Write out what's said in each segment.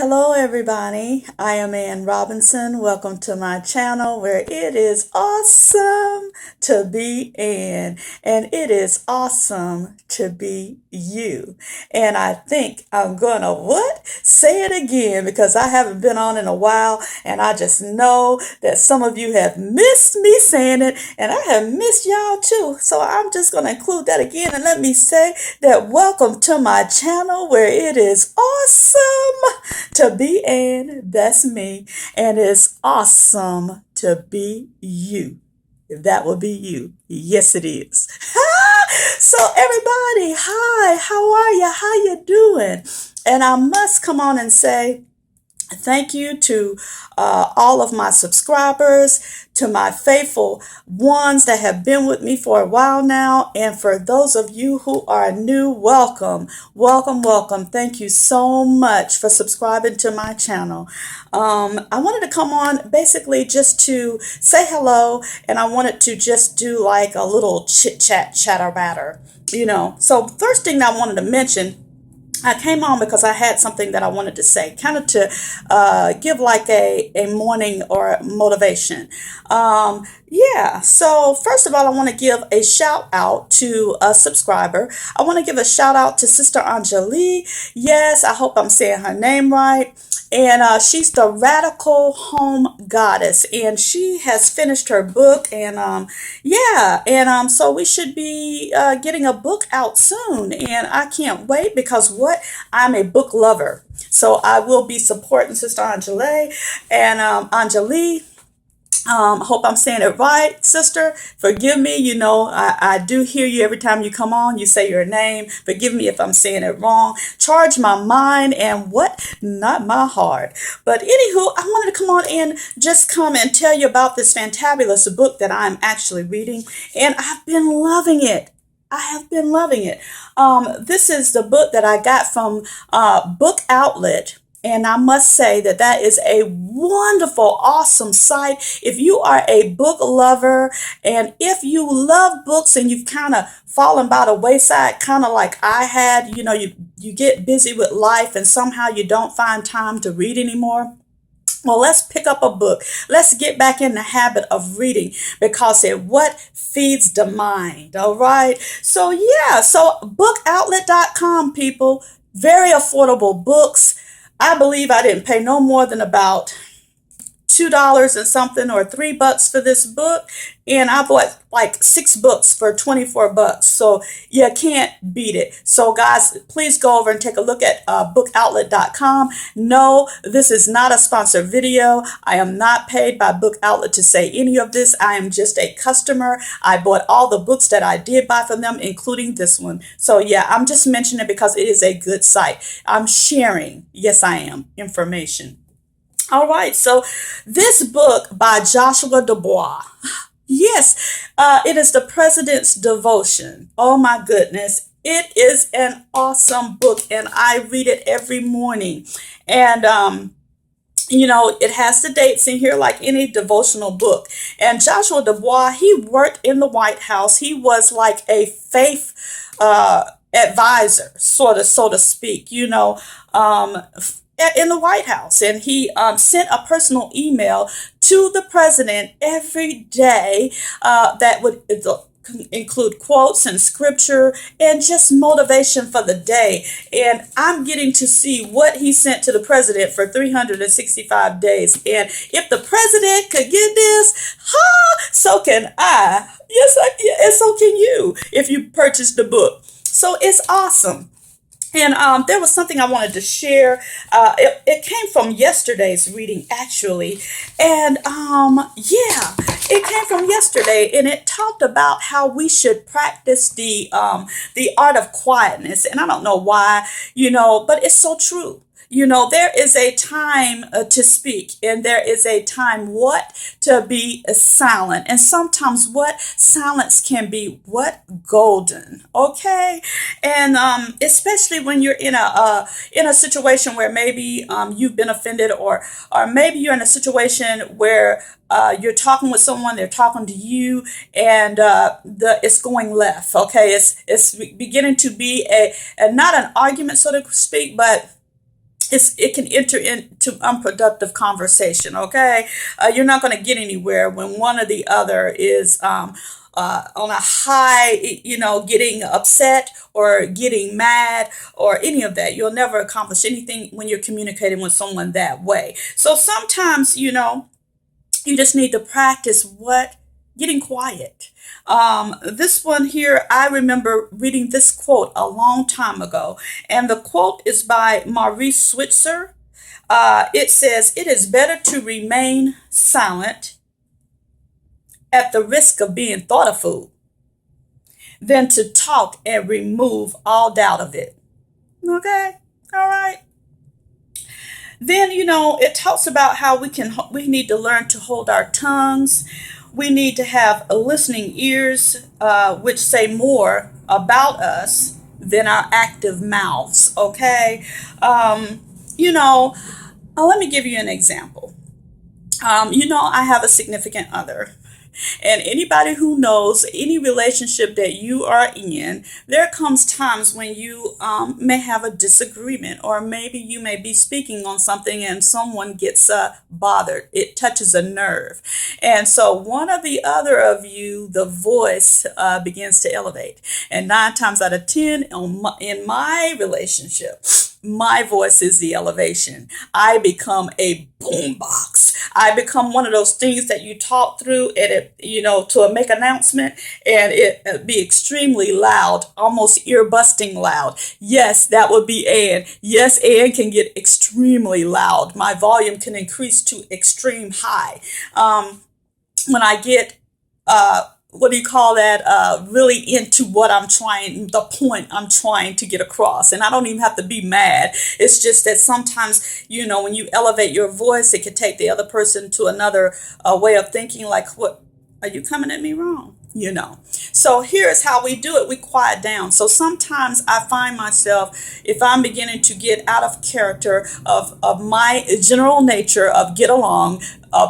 Hello, everybody. I am Ann Robinson. Welcome to my channel where it is awesome to be Ann and it is awesome to be you. And I think I'm gonna what? Say it again because I haven't been on in a while and I just know that some of you have missed me saying it and I have missed y'all too. So I'm just gonna include that again and let me say that welcome to my channel where it is awesome to be Ann, that's me, and it's awesome to be you. If that will be you, yes it is. So everybody, hi, how are you? How you doing? And I must come on and say thank you to all of my subscribers, to my faithful ones that have been with me for a while now, and for those of you who are new, welcome, welcome, welcome. Thank you so much for subscribing to my channel. I wanted to come on basically just to say hello, and I wanted to just do like a little chit chat, chatter batter, So first thing that I wanted to mention, I came on because I had something that I wanted to say, kind of to give like a morning or motivation. So first of all, I want to give a shout out to a subscriber. I want to give a shout out to Sister Anjali. Yes, I hope I'm saying her name right. And she's the Radical Home Goddess, and she has finished her book. And so we should be getting a book out soon. And I can't wait because what? I'm a book lover, so I will be supporting Sister Anjali and Anjali. Hope I'm saying it right, sister. Forgive me. I do hear you every time you come on. You say your name. Forgive me if I'm saying it wrong. Charge my mind and what? Not my heart. But anywho, I wanted to come on and just come and tell you about this fantabulous book that I'm actually reading. And I've been loving it. I have been loving it. This is the book that I got from Book Outlet. And I must say that that is a wonderful, awesome site. If you are a book lover and if you love books and you've kind of fallen by the wayside, kind of like I had, you get busy with life and somehow you don't find time to read anymore. Well, let's pick up a book. Let's get back in the habit of reading because it what feeds the mind. All right. So bookoutlet.com, people, very affordable books. I believe I didn't pay no more than about $2 and something or $3 for this book, and I bought like 6 books for $24. So you can't beat it. So guys, please go over and take a look at bookoutlet.com. No, this is not a sponsored video. I am not paid by Book Outlet to say any of this. I am just a customer. I bought all the books that I did buy from them, including this one. So yeah, I'm just mentioning it because it is a good site. I'm sharing, yes I am, information. All right, so this book by Joshua Dubois. Yes, it is the President's Devotion. Oh my goodness. It is an awesome book and I read it every morning. And it has the dates in here like any devotional book. And Joshua Dubois, he worked in the White House. He was like a faith advisor, sort of, so to speak, in the White House. And he sent a personal email to the president every day that would include quotes and scripture and just motivation for the day. And I'm getting to see what he sent to the president for 365 days. And if the president could get this, so can I. Yes, and so can you if you purchase the book. So it's awesome. And there was something I wanted to share. It came from yesterday's reading, actually. And it came from yesterday, and it talked about how we should practice the art of quietness. And I don't know why, but it's so true. There is a time to speak, and there is a time what to be silent. And sometimes what silence can be what golden. Okay, and especially when you're in a situation where maybe you've been offended, or maybe you're in a situation where you're talking with someone, they're talking to you, and it's going left. Okay, it's beginning to be a not an argument, so to speak, but it can enter into unproductive conversation. Okay, you're not going to get anywhere when one or the other is on a high, getting upset or getting mad or any of that. You'll never accomplish anything when you're communicating with someone that way. So sometimes, you just need to practice what? Getting quiet. This one here, I remember reading this quote a long time ago, and the quote is by Maurice Switzer. It says, "It is better to remain silent at the risk of being thought a fool than to talk and remove all doubt of it." Okay? All right. Then, it talks about how we need to learn to hold our tongues. We need to have listening ears, which say more about us than our active mouths. Okay. You know, Let me give you an example. I have a significant other. And anybody who knows any relationship that you are in, there comes times when you may have a disagreement, or maybe you may be speaking on something and someone gets bothered. It touches a nerve. And so one or the other of you, the voice begins to elevate. And 9 times out of 10 in my relationship, my voice is the elevation. I become a boombox. I become one of those things that you talk through and to make announcement, and it be extremely loud, almost ear busting loud. Yes, that would be Ann. Yes, Ann can get extremely loud. My volume can increase to extreme high. When I get what do you call that, really into the point I'm trying to get across. And I don't even have to be mad. It's just that sometimes, when you elevate your voice, it can take the other person to another way of thinking, like, what, are you coming at me wrong? So here's how we do it. We quiet down. So sometimes I find myself, if I'm beginning to get out of character of my general nature of get along,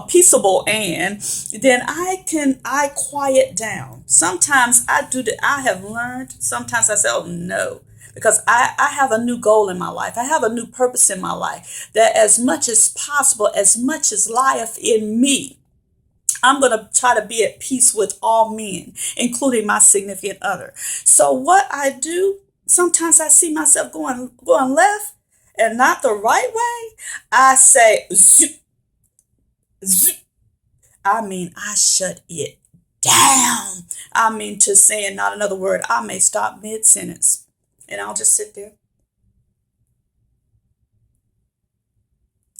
peaceable, and then I quiet down. Sometimes I do that. I have learned, sometimes I say, oh no, because I have a new goal in my life. I have a new purpose in my life, that as much as possible, as much as lieth in me, I'm going to try to be at peace with all men, including my significant other. So what I do, sometimes I see myself going left and not the right way. I say, zoop, zoop. I shut it down. To saying not another word. I may stop mid-sentence and I'll just sit there.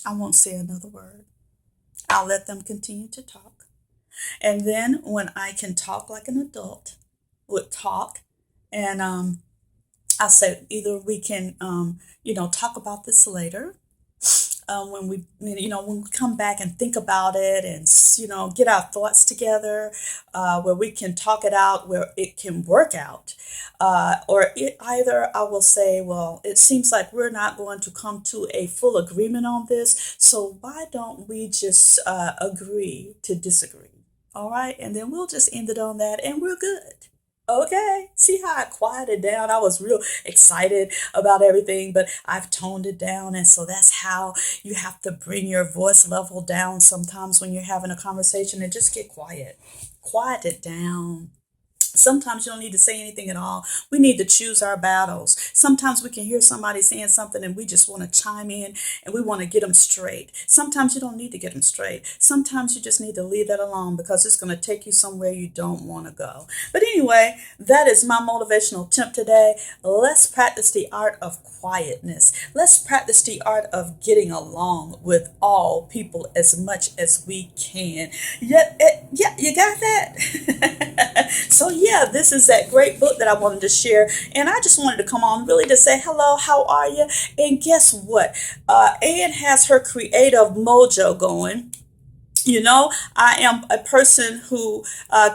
I won't say another word. I'll let them continue to talk. And then when I can talk like an adult would talk, and I say either we can, talk about this later. When we come back and think about it, and get our thoughts together, where we can talk it out, where it can work out, either I will say, well, it seems like we're not going to come to a full agreement on this, so why don't we just agree to disagree? All right, and then we'll just end it on that, and we're good. Okay, see how I quieted down? I was real excited about everything, but I've toned it down. And so that's how you have to bring your voice level down sometimes when you're having a conversation, and just get quiet. Quiet it down. Sometimes you don't need to say anything at all. We need to choose our battles. Sometimes we can hear somebody saying something and we just want to chime in and we want to get them straight. Sometimes you don't need to get them straight. Sometimes you just need to leave that alone, because it's going to take you somewhere you don't want to go. But anyway, that is my motivational tip today. Let's practice the art of quietness. Let's practice the art of getting along with all people as much as we can. Yeah, you got that? So yeah, this is that great book that I wanted to share, and I just wanted to come on really to say hello, how are you? And guess what? Ann has her creative mojo going. You know, I am a person who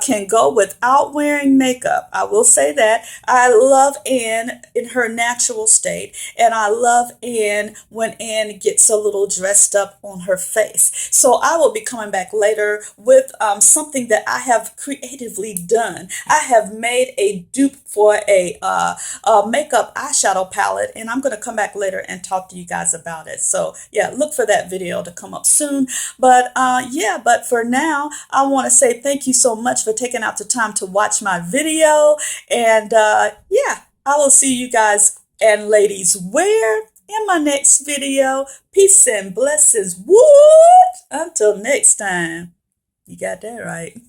can go without wearing makeup. I will say that. I love Anne in her natural state, and I love Anne when Anne gets a little dressed up on her face. So I will be coming back later with something that I have creatively done. I have made a dupe for a makeup eyeshadow palette, and I'm going to come back later and talk to you guys about it. So yeah, look for that video to come up soon. But yeah, but for now, I want to say thank you so much for taking out the time to watch my video. And yeah, I will see you guys and ladies where in my next video. Peace and blessings. What? Until next time. You got that right.